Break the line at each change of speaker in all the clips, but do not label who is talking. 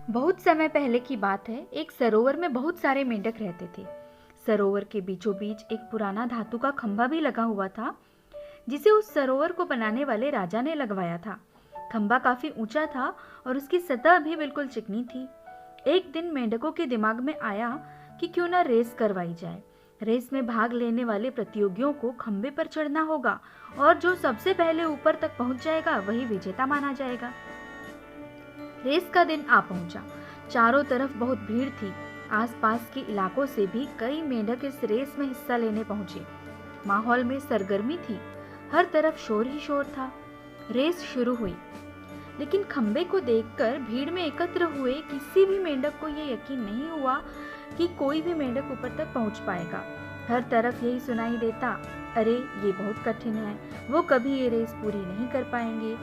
बहुत समय पहले की बात है। एक सरोवर में बहुत सारे मेंढक रहते थे। सरोवर के बीचों बीच एक पुराना धातु का खंभा भी लगा हुआ था, जिसे उस सरोवर को बनाने वाले राजा ने लगवाया था। खंभा काफी ऊंचा था और उसकी सतह भी बिल्कुल चिकनी थी। एक दिन मेंढकों के दिमाग में आया कि क्यों ना रेस करवाई जाए। रेस में भाग लेने वाले प्रतियोगियों को खंभे पर चढ़ना होगा और जो सबसे पहले ऊपर तक पहुंच जाएगा वही विजेता माना जाएगा। रेस का दिन आ पहुंचा। चारों तरफ बहुत भीड़ थी। आसपास के इलाकों से भी कई मेंढक इस रेस में हिस्सा लेने पहुंचे। माहौल में सरगर्मी थी। हर तरफ शोर ही शोर था। रेस शुरू हुई, लेकिन खंबे को देखकर भीड़ में एकत्र हुए किसी भी मेंढक को यह यकीन नहीं हुआ कि कोई भी मेंढक ऊपर तक पहुंच पाएगा। हर तरफ यही सुनाई देता, अरे ये बहुत कठिन है, वो कभी ये रेस पूरी नहीं कर पाएंगे।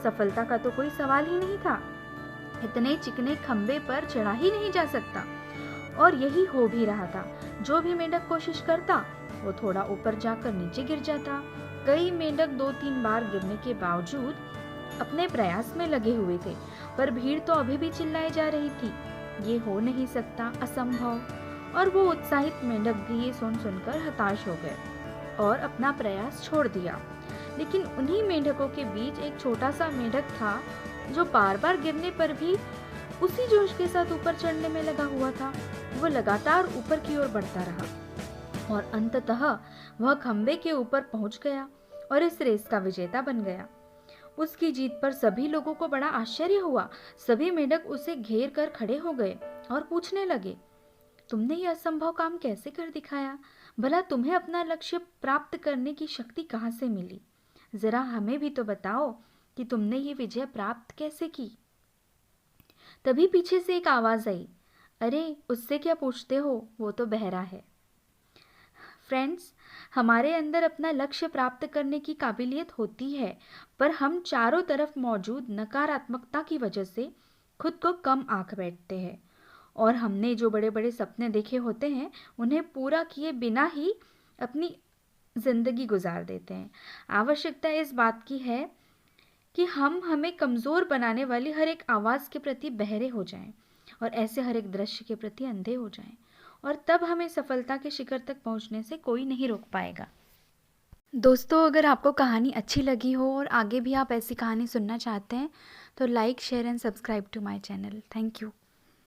सफलता का तो कोई सवाल ही नहीं था। इतने चिकने खंबे पर चढ़ा ही नहीं जा सकता। और यही हो भी रहा था। जो भी मेंढक कोशिश करता वो थोड़ा ऊपर जाकर नीचे गिर जाता। कई मेंढक 2-3 बार गिरने के बावजूद अपने प्रयास में लगे हुए थे, पर भीड़ तो अभी भी चिल्लाई जा रही थी, ये हो नहीं सकता, असंभव। और वो उत्साहित मेंढक भी ये सुनकर हताश हो गए और अपना प्रयास छोड़ दिया। लेकिन उन्हीं मेंढकों के बीच एक छोटा सा मेंढक था जो बार बार गिरने पर भी उसी जोश के साथ ऊपर चढ़ने में लगा हुआ था। वो लगातार ऊपर की ओर बढ़ता रहा और अंततः वह खंबे के ऊपर पहुंच गया और इस रेस का विजेता बन गया। उसकी जीत पर सभी लोगों को बड़ा आश्चर्य हुआ। सभी मेंढक उसे घेर कर खड़े हो गए और पूछने लगे, तुमने यह असंभव काम कैसे कर दिखाया? भला तुम्हें अपना लक्ष्य प्राप्त करने की शक्ति कहाँ से मिली? जरा हमें भी तो बताओ कि तुमने ये विजय प्राप्त कैसे की। तभी पीछे से एक आवाज आई, अरे उससे क्या पूछते हो, वो तो बहरा है। फ्रेंड्स, हमारे अंदर अपना लक्ष्य प्राप्त करने की काबिलियत होती है, पर हम चारों तरफ मौजूद नकारात्मकता की वजह से खुद को कम आंक बैठते हैं और हमने जो बड़े बड़े सपने देखे होते हैं उन्हें पूरा किए बिना ही अपनी जिंदगी गुजार देते हैं। आवश्यकता इस बात की है कि हम हमें कमजोर बनाने वाली हर एक आवाज के प्रति बहरे हो जाएं और ऐसे हर एक दृश्य के प्रति अंधे हो जाएं, और तब हमें सफलता के शिखर तक पहुंचने से कोई नहीं रोक पाएगा। दोस्तों, अगर आपको कहानी अच्छी लगी हो और आगे भी आप ऐसी कहानी सुनना चाहते हैं तो like, share and subscribe to my channel. Thank you.